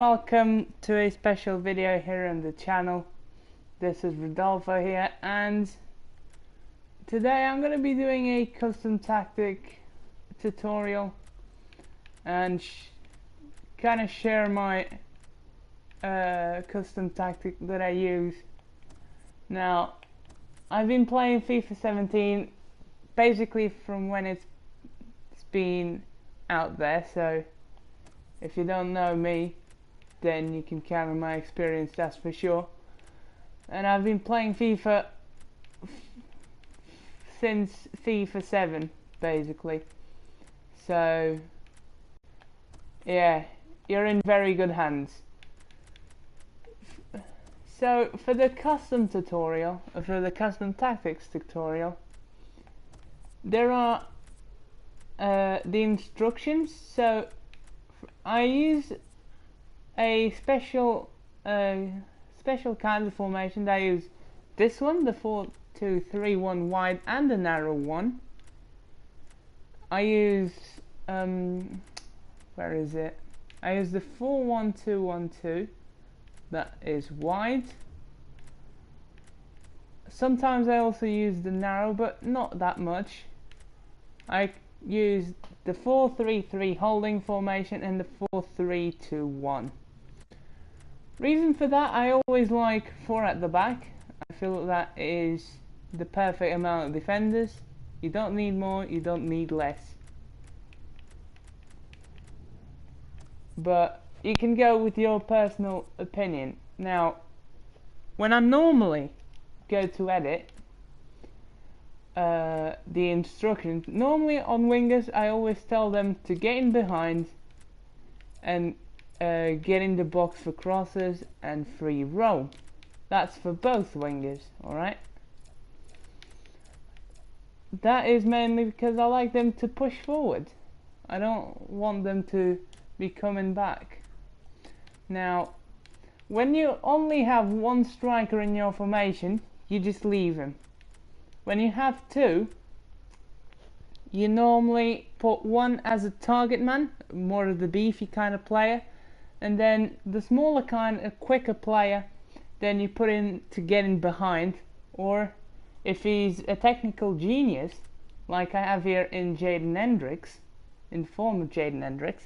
Welcome to a special video here on the channel. This is Rodolfo here, and today I'm going to be doing a custom tactic tutorial and kind of share my custom tactic that I use. Now, I've been playing FIFA 17 basically from when it's been out there, so if you don't know me, then you can count on my experience, that's for sure. And I've been playing FIFA since FIFA 7 basically, so yeah, you're in very good hands. So for the custom tutorial, for the custom tactics tutorial, there are the instructions. So I use a special kind of formation. I use this one, the 4-2-3-1 wide, and the narrow one. I use where is it? I use the 4-1-2-1-2. That is wide. Sometimes I also use the narrow, but not that much. I use the 4-3-3 holding formation and the 4-3-2-1. Reason for that, I always like 4 at the back. I feel that is the perfect amount of defenders. You don't need more, you don't need less. But you can go with your personal opinion. Now, when I normally go to edit the instructions, normally on wingers I always tell them to get in behind and get in the box for crosses and free roam. That's for both wingers, alright? That is mainly because I like them to push forward. I don't want them to be coming back. Now, when you only have one striker in your formation, you just leave him. When you have two, you normally put one as a target man, more of the beefy kind of player, and then the smaller kind, a quicker player, then you put in to get in behind. Or if he's a technical genius, like I have here in Jaden Hendricks, in the form of Jaden Hendricks,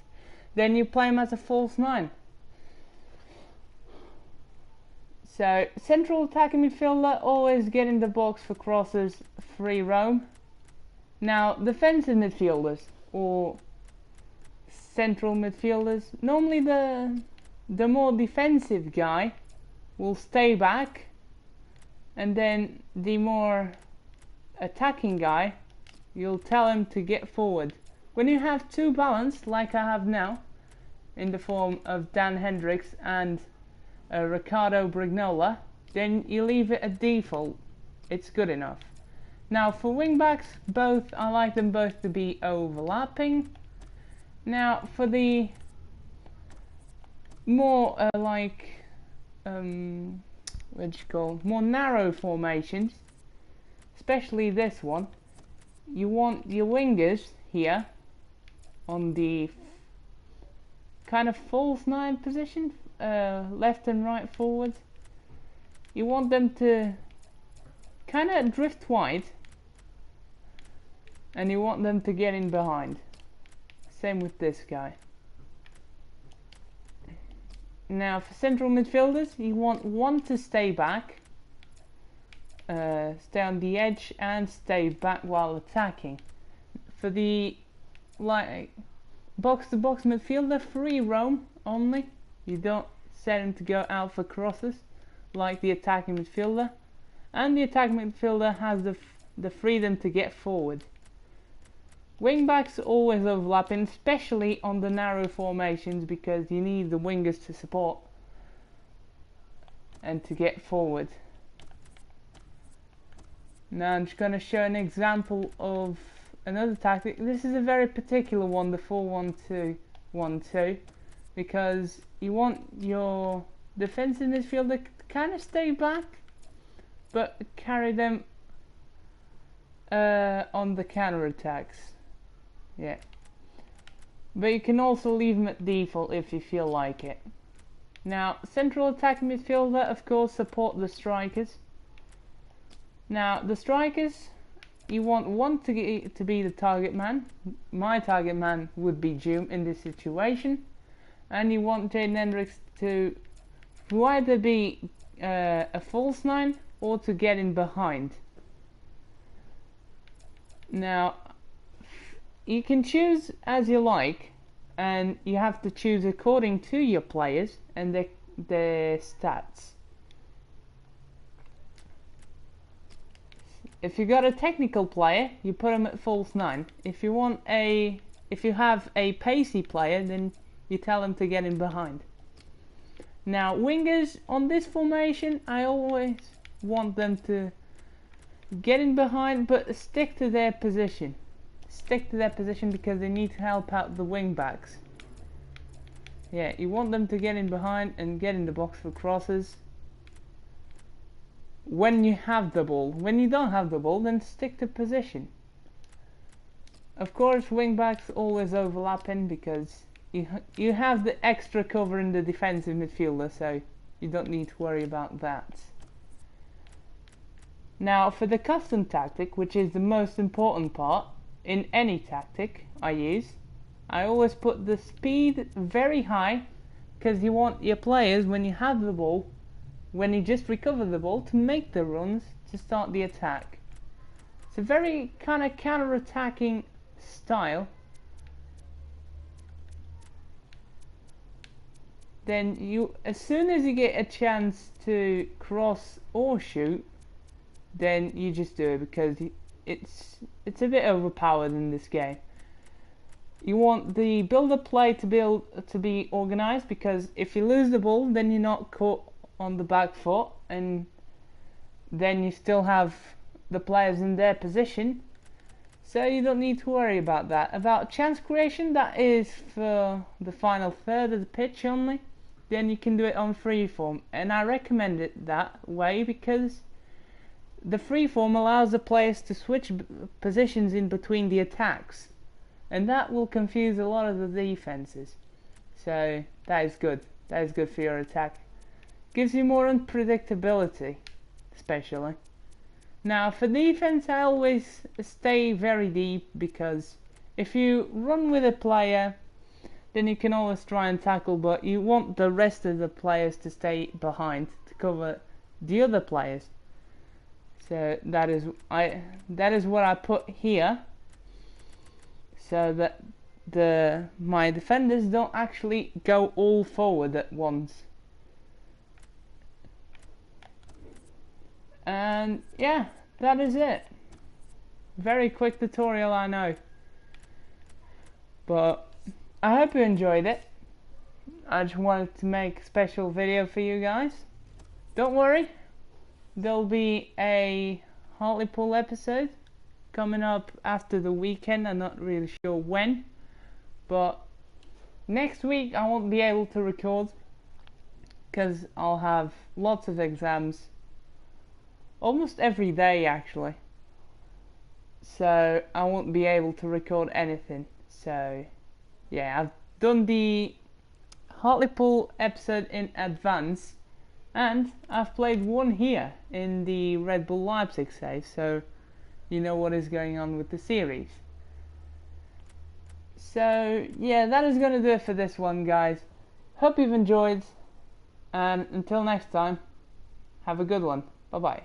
then you play him as a false 9. So, central attacking midfielder, always get in the box for crosses, free roam. Now, defensive midfielders or central midfielders, normally the more defensive guy will stay back, and then the more attacking guy, you'll tell him to get forward. When you have two balanced, like I have now, in the form of Dan Hendricks and Ricardo Brignola, then you leave it at default. It's good enough. Now for wing backs, both I like them both to be overlapping. Now for the more more narrow formations, especially this one, you want your wingers here on the kind of false 9 position, left and right forward. You want them to kind of drift wide, and you want them to get in behind. Same with this guy. Now for central midfielders, you want one to stay back, stay on the edge and stay back while attacking. For the box to box midfielder, free roam only. You don't set him to go out for crosses like the attacking midfielder, and the attacking midfielder has the freedom to get forward. Wing backs always overlapping, especially on the narrow formations, because you need the wingers to support and to get forward. Now I'm just going to show an example of another tactic. This is a very particular one, the 4-1-2-1-2, because you want your defensive midfielder to kind of stay back, but carry them on the counter attacks. Yeah, but you can also leave them at default if you feel like it. Now, central attacking midfielder, of course, support the strikers. Now, the strikers, you want one to be the target man. My target man would be June in this situation. And you want Jaden Hendricks to either be a false nine or to get in behind. Now, you can choose as you like, and you have to choose according to your players and their stats. If you got a technical player, you put him at false 9. If you have a pacey player, then you tell him to get in behind. Now, wingers on this formation, I always want them to get in behind, but stick to their position. Stick to their position because they need to help out the wing backs. Yeah, you want them to get in behind and get in the box for crosses when you have the ball. When you don't have the ball, then stick to position. Of course, wing backs always overlapping because you have the extra cover in the defensive midfielder, so you don't need to worry about that. Now, for the custom tactic, which is the most important part in any tactic I use, I always put the speed very high because you want your players, when you have the ball, when you just recover the ball, to make the runs to start the attack. It's a very kind of counter-attacking style. Then as soon as you get a chance to cross or shoot, then you just do it because it's a bit overpowered in this game. You want the build-up play to be organized, because if you lose the ball, then you're not caught on the back foot, and then you still have the players in their position, so you don't need to worry about that. About chance creation, that is for the final third of the pitch only. Then you can do it on freeform, and I recommend it that way because the freeform allows the players to switch positions in between the attacks, and that will confuse a lot of the defenses. So that is good. That is good for your attack. Gives you more unpredictability, especially. Now for defense, I always stay very deep, because if you run with a player, then you can always try and tackle, but you want the rest of the players to stay behind to cover the other players. So that is what I put here, so that my defenders don't actually go all forward at once. And yeah, that is it. Very quick tutorial, I know, but I hope you enjoyed it. I just wanted to make a special video for you guys. Don't worry, there'll be a Hartlepool episode coming up after the weekend. I'm not really sure when, but next week I won't be able to record because I'll have lots of exams, almost every day actually, so I won't be able to record anything. So yeah, I've done the Hartlepool episode in advance, and I've played one here in the Red Bull Leipzig save, so you know what is going on with the series. So yeah, that is going to do it for this one, guys. Hope you've enjoyed, and until next time, have a good one. Bye bye.